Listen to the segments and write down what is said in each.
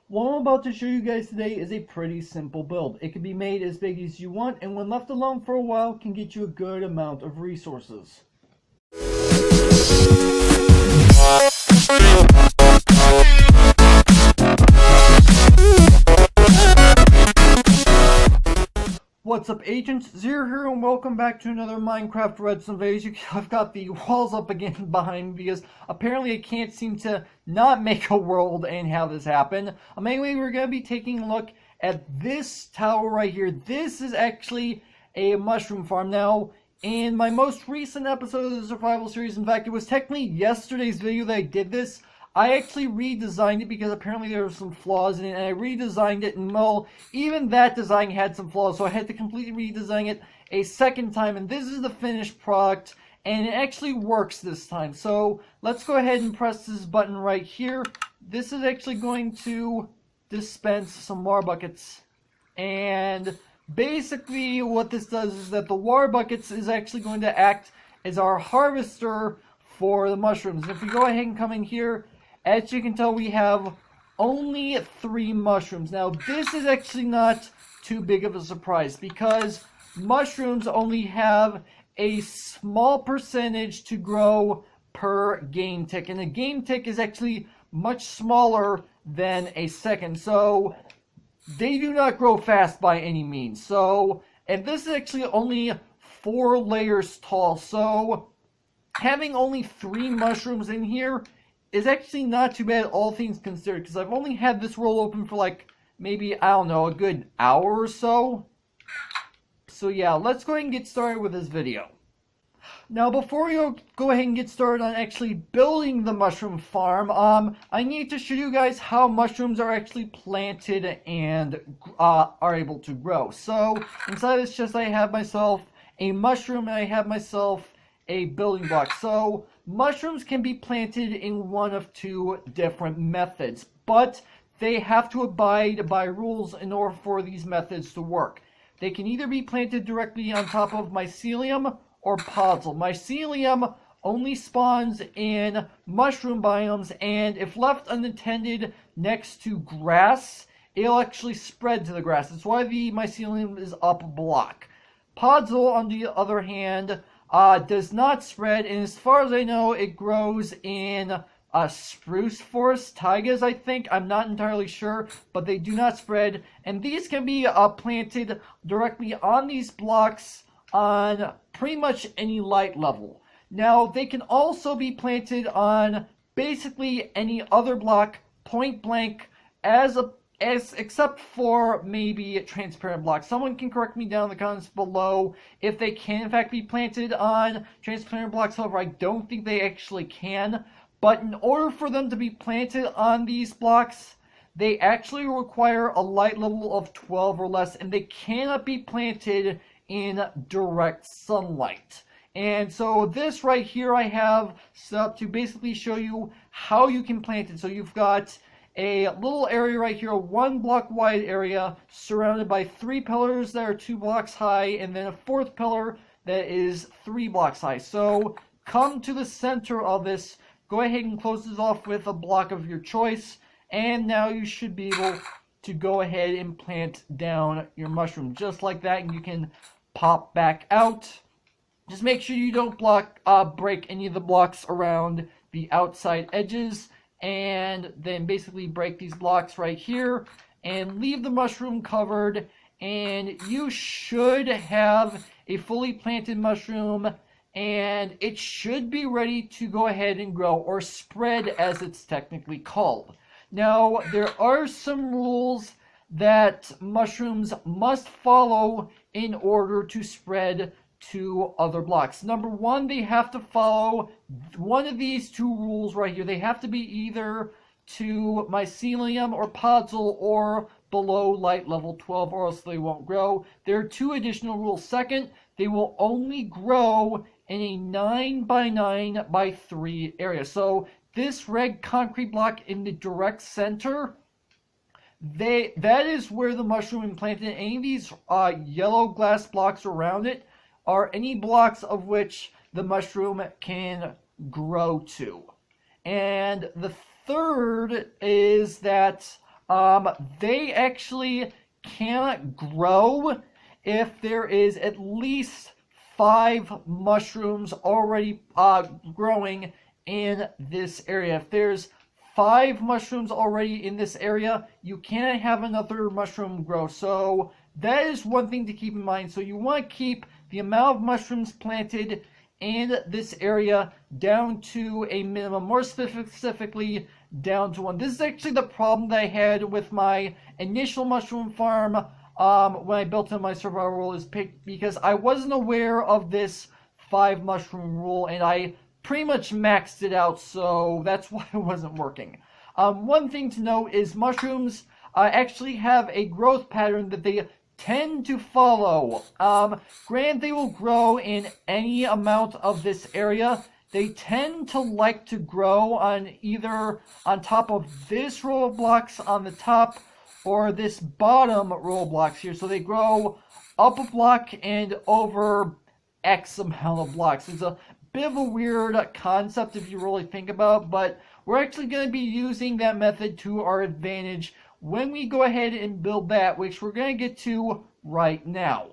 What I'm about to show you guys today is a pretty simple build. It can be made as big as you want, and when left alone for a while can get you a good amount of resources. What's up, agents? Zero here, and welcome back to another Minecraft Redstone video. I've got the walls up again behind me because apparently I can't seem to not make a world and have this happen. Anyway, we're going to be taking a look at this tower right here. This is actually a mushroom farm. Now, in my most recent episode of the survival series, in fact, it was technically yesterday's video that I did this. I actually redesigned it because apparently there were some flaws in it, and I redesigned it, and well, even that design had some flaws, so I had to completely redesign it a second time, and this is the finished product, and it actually works this time. So let's go ahead and press this button right here. This is actually going to dispense some water buckets, and basically what this does is that the water buckets is actually going to act as our harvester for the mushrooms. And if we go ahead and come in here, as you can tell, we have only 3 mushrooms. Now, this is actually not too big of a surprise because mushrooms only have a small percentage to grow per game tick. And a game tick is actually much smaller than a second. So, they do not grow fast by any means. So, and this is actually only 4 layers tall. So, having only 3 mushrooms in here is actually not too bad, all things considered, because I've only had this roll open for like maybe, I don't know, a good hour or so. So yeah, let's go ahead and get started with this video. Now, before we go ahead and get started on actually building the mushroom farm, I need to show you guys how mushrooms are actually planted and are able to grow. So inside this chest I have myself a mushroom, and I have myself a building block. So mushrooms can be planted in one of 2 different methods, but they have to abide by rules in order for these methods to work. They can either be planted directly on top of Mycelium or Podzol. Mycelium only spawns in mushroom biomes, and if left unattended next to grass, it'll actually spread to the grass. That's why the Mycelium is up a block. Podzol, on the other hand, does not spread, and as far as I know, it grows in spruce forest, taigas, I think. I'm not entirely sure, but they do not spread, and these can be planted directly on these blocks on pretty much any light level. Now, they can also be planted on basically any other block, point blank, except for maybe transparent blocks. Someone can correct me down in the comments below if they can in fact be planted on transparent blocks. However, I don't think they actually can. But in order for them to be planted on these blocks, they actually require a light level of 12 or less, and they cannot be planted in direct sunlight. And so this right here I have set up to basically show you how you can plant it. So you've got a little area right here, a 1 block wide area surrounded by 3 pillars that are 2 blocks high, and then a 4th pillar that is 3 blocks high. So come to the center of this, go ahead and close this off with a block of your choice, and now you should be able to go ahead and plant down your mushroom just like that, and you can pop back out. Just make sure you don't break any of the blocks around the outside edges, and then basically break these blocks right here and leave the mushroom covered, and you should have a fully planted mushroom, and it should be ready to go ahead and grow, or spread as it's technically called. Now, there are some rules that mushrooms must follow in order to spread to other blocks. Number 1, they have to follow one of these 2 rules right here. They have to be either to Mycelium or Podzol or below light level 12, or else they won't grow. There are 2 additional rules. Second, they will only grow in a 9 by 9 by 3 area. So this red concrete block in the direct center, that is where the mushroom implanted. Any of these yellow glass blocks around it are any blocks of which the mushroom can grow to. And the third is that They actually cannot grow if there is at least 5 mushrooms already growing in this area. If there's 5 mushrooms already in this area, you cannot have another mushroom grow. So that is one thing to keep in mind. So you want to keep the amount of mushrooms planted in this area down to a minimum, more specifically down to 1. This is actually the problem that I had with my initial mushroom farm when I built in my survival world, is because I wasn't aware of this 5 mushroom rule, and I pretty much maxed it out, so that's why it wasn't working. One thing to note is mushrooms actually have a growth pattern that they tend to follow. Granted, they will grow in any amount of this area. They tend to like to grow on either on top of this row of blocks on the top or this bottom row of blocks here. So they grow up a block and over X amount of blocks. It's a bit of a weird concept if you really think about it, but we're actually going to be using that method to our advantage when we go ahead and build that, which we're going to get to right now.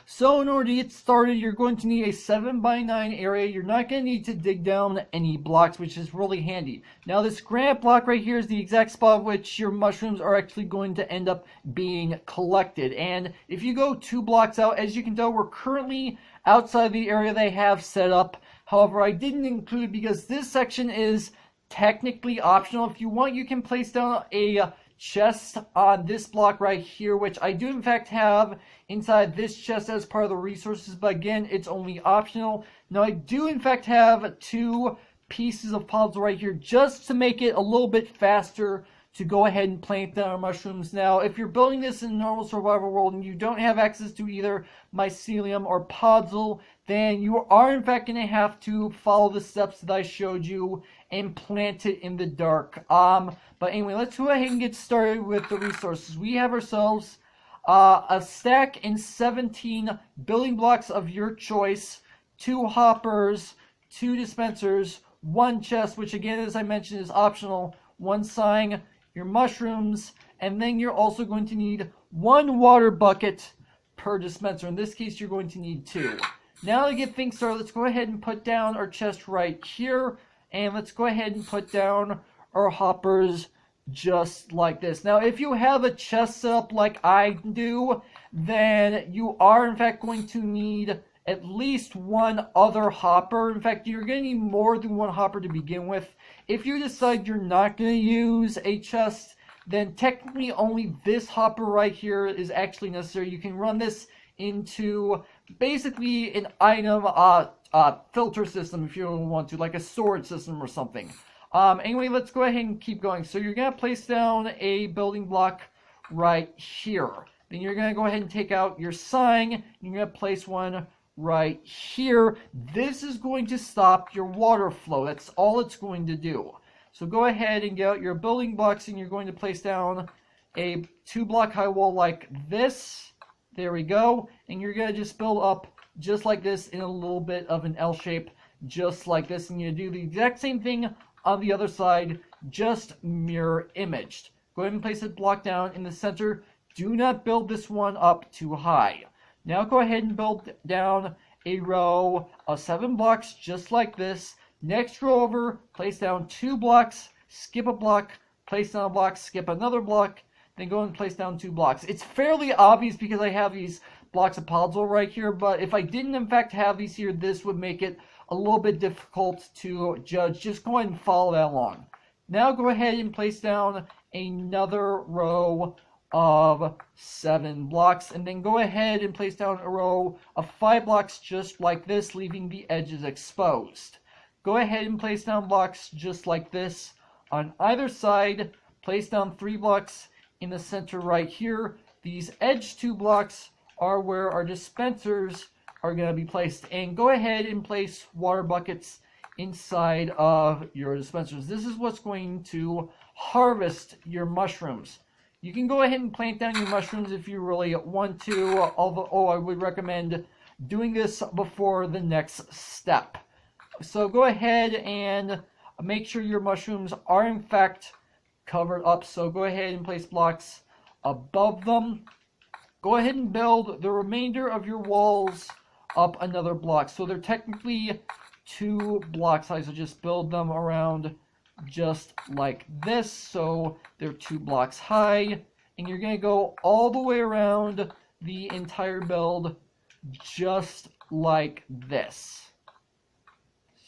So in order to get started, you're going to need a 7x9 area. You're not going to need to dig down any blocks, which is really handy. Now this granite block right here is the exact spot which your mushrooms are actually going to end up being collected. And if you go 2 blocks out, as you can tell, we're currently outside the area they have set up. However, I didn't include, because this section is technically optional. If you want, you can place down a chest on this block right here, which I do in fact have inside this chest as part of the resources, but again, it's only optional. Now I do in fact have 2 pieces of Podzol right here just to make it a little bit faster to go ahead and plant down our mushrooms. Now if you're building this in a normal survival world and you don't have access to either Mycelium or Podzol, then you are in fact going to have to follow the steps that I showed you and plant it in the dark. But anyway, let's go ahead and get started with the resources. We have ourselves a stack and 17 building blocks of your choice, 2 hoppers, 2 dispensers, 1 chest, which again, as I mentioned, is optional, 1 sign, your mushrooms, and then you're also going to need 1 water bucket per dispenser. In this case, you're going to need 2. Now to get things started, let's go ahead and put down our chest right here, and let's go ahead and put down our hoppers just like this. Now if you have a chest set up like I do, then you are in fact going to need at least 1 other hopper. In fact, you're going to need more than 1 hopper to begin with. If you decide you're not going to use a chest, then technically only this hopper right here is actually necessary. You can run this into basically an item filter system if you want to, like a storage system or something. Anyway, let's go ahead and keep going. So you're going to place down a building block right here. Then you're going to go ahead and take out your sign. And you're going to place 1 right here. This is going to stop your water flow. That's all it's going to do. So go ahead and get out your building blocks, and you're going to place down a 2-block high wall like this. There we go. And you're going to just build up just like this in a little bit of an L shape, just like this. And you do the exact same thing on the other side, just mirror imaged. Go ahead and place a block down in the center. Do not build this one up too high. Now go ahead and build down a row of 7 blocks just like this. Next row over, place down 2 blocks, skip a block, place down a block, skip another block, then go and place down 2 blocks. It's fairly obvious because I have these blocks of Podzol right here, but if I didn't in fact have these here, this would make it a little bit difficult to judge. Just go ahead and follow that along. Now go ahead and place down another row of 7 blocks, and then go ahead and place down a row of 5 blocks just like this, leaving the edges exposed. Go ahead and place down blocks just like this on either side. Place down 3 blocks in the center right here. These edge 2 blocks are where our dispensers are going to be placed, and go ahead and place water buckets inside of your dispensers. This is what's going to harvest your mushrooms. You can go ahead and plant down your mushrooms if you really want to, although I would recommend doing this before the next step. So go ahead and make sure your mushrooms are in fact covered up. So go ahead and place blocks above them. Go ahead and build the remainder of your walls up another block. So they're technically 2 blocks high. So just build them around just like this. So they're 2 blocks high. And you're going to go all the way around the entire build just like this.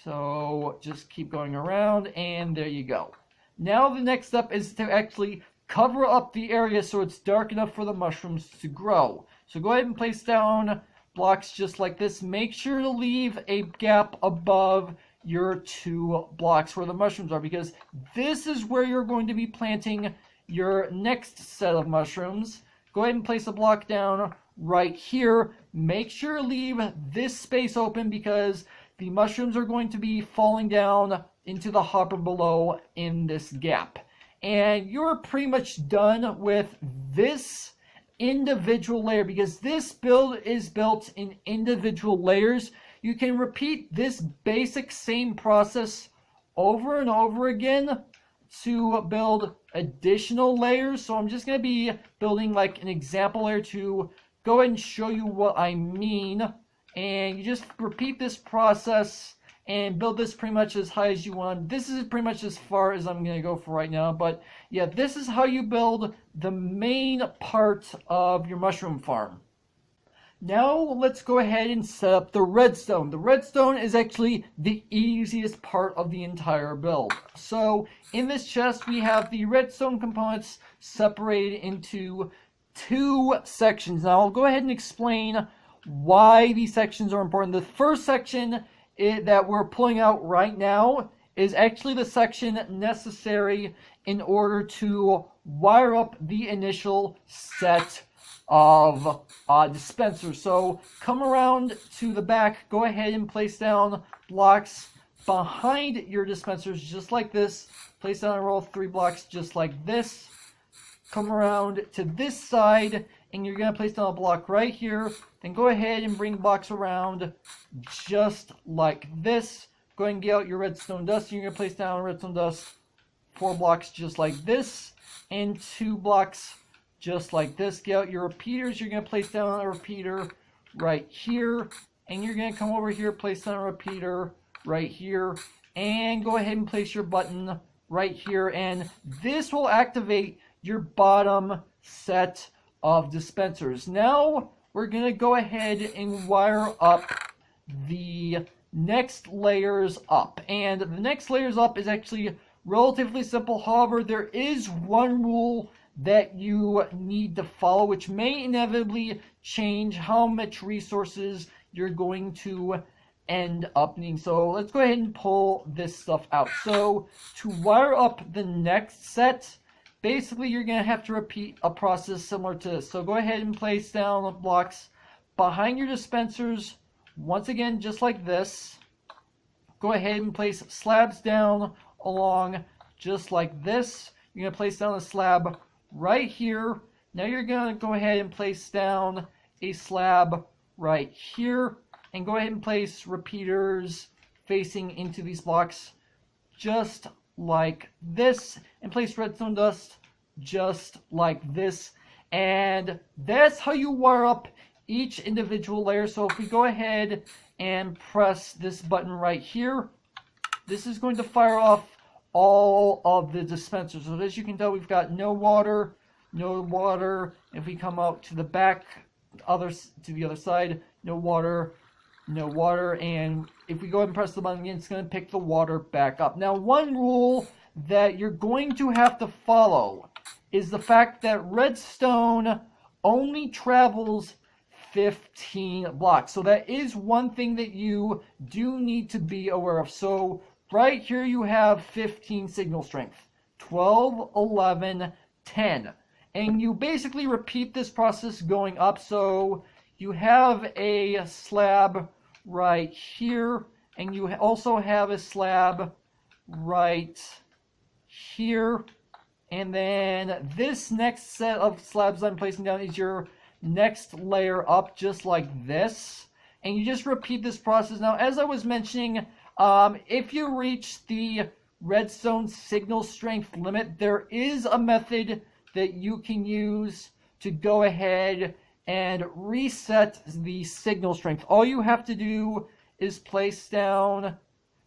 So just keep going around, and there you go. Now the next step is to actually cover up the area so it's dark enough for the mushrooms to grow. So go ahead and place down blocks just like this. Make sure to leave a gap above your 2 blocks where the mushrooms are, because this is where you're going to be planting your next set of mushrooms. Go ahead and place a block down right here. Make sure to leave this space open because the mushrooms are going to be falling down into the hopper below in this gap. And you're pretty much done with this individual layer, because this build is built in individual layers. You can repeat this basic same process over and over again to build additional layers. So I'm just going to be building like an example layer to go ahead and show you what I mean. And you just repeat this process and build this pretty much as high as you want. This is pretty much as far as I'm going to go for right now. But yeah, this is how you build the main part of your mushroom farm. Now let's go ahead and set up the redstone. The redstone is actually the easiest part of the entire build. So in this chest we have the redstone components separated into 2 sections. Now I'll go ahead and explain why these sections are important. The first section that we're pulling out right now is actually the section necessary in order to wire up the initial set of dispensers. So come around to the back, go ahead and place down blocks behind your dispensers just like this. Place down a row of 3 blocks just like this. Come around to this side and you're going to place down a block right here. Then go ahead and bring blocks around just like this. Go ahead and get out your redstone dust. You're going to place down redstone dust 4 blocks just like this. And 2 blocks just like this. Get out your repeaters. You're going to place down a repeater right here. And you're going to come over here, place down a repeater right here. And go ahead and place your button right here. And this will activate your bottom set of dispensers. Now we're going to go ahead and wire up the next layers up. And the next layers up is actually relatively simple. However, there is one rule that you need to follow, which may inevitably change how much resources you're going to end up needing. So let's go ahead and pull this stuff out. So to wire up the next set, basically you're going to have to repeat a process similar to this. So go ahead and place down blocks behind your dispensers, once again just like this. Go ahead and place slabs down along just like this. You're going to place down a slab right here. Now you're going to go ahead and place down a slab right here. And go ahead and place repeaters facing into these blocks just like this. And place redstone dust just like this. And that's how you wire up each individual layer. So if we go ahead and press this button right here, this is going to fire off all of the dispensers. So as you can tell, we've got no water, no water. If we come out to the back, to the other side, no water, no water. And if we go ahead and press the button again, it's going to pick the water back up. Now, one rule that you're going to have to follow is the fact that redstone only travels 15 blocks. So that is one thing that you do need to be aware of. So right here you have 15 signal strength, 12, 11, 10. And you basically repeat this process going up. So you have a slab right here, and you also have a slab right here. And then this next set of slabs I'm placing down is your next layer up, just like this. And you just repeat this process. Now, as I was mentioning, if you reach the redstone signal strength limit, there is a method that you can use to go ahead and reset the signal strength. All you have to do is place down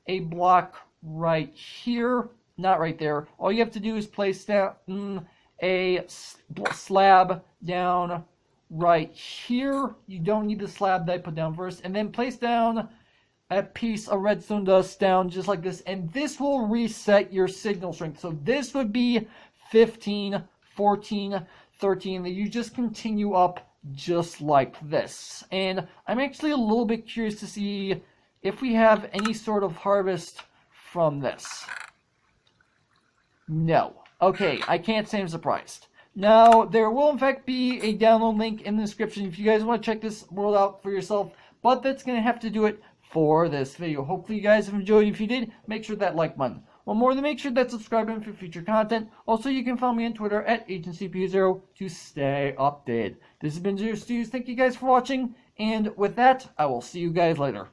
a block right here, not right there. All you have to do is place down a slab down right here. You don't need the slab that I put down first, and then place down a piece of redstone dust down just like this, and this will reset your signal strength. So this would be 15, 14, 13, that you just continue up just like this. And I'm actually a little bit curious to see if we have any sort of harvest from this. No. Okay, I can't say I'm surprised. Now, there will in fact be a download link in the description if you guys want to check this world out for yourself, but that's going to have to do it for this video. Hopefully you guys have enjoyed. If you did, make sure that like button. One more than make sure that subscribe button for future content. Also, you can follow me on Twitter at AgentCP0 to stay updated. This has been Zero Studios. Thank you guys for watching, and with that, I will see you guys later.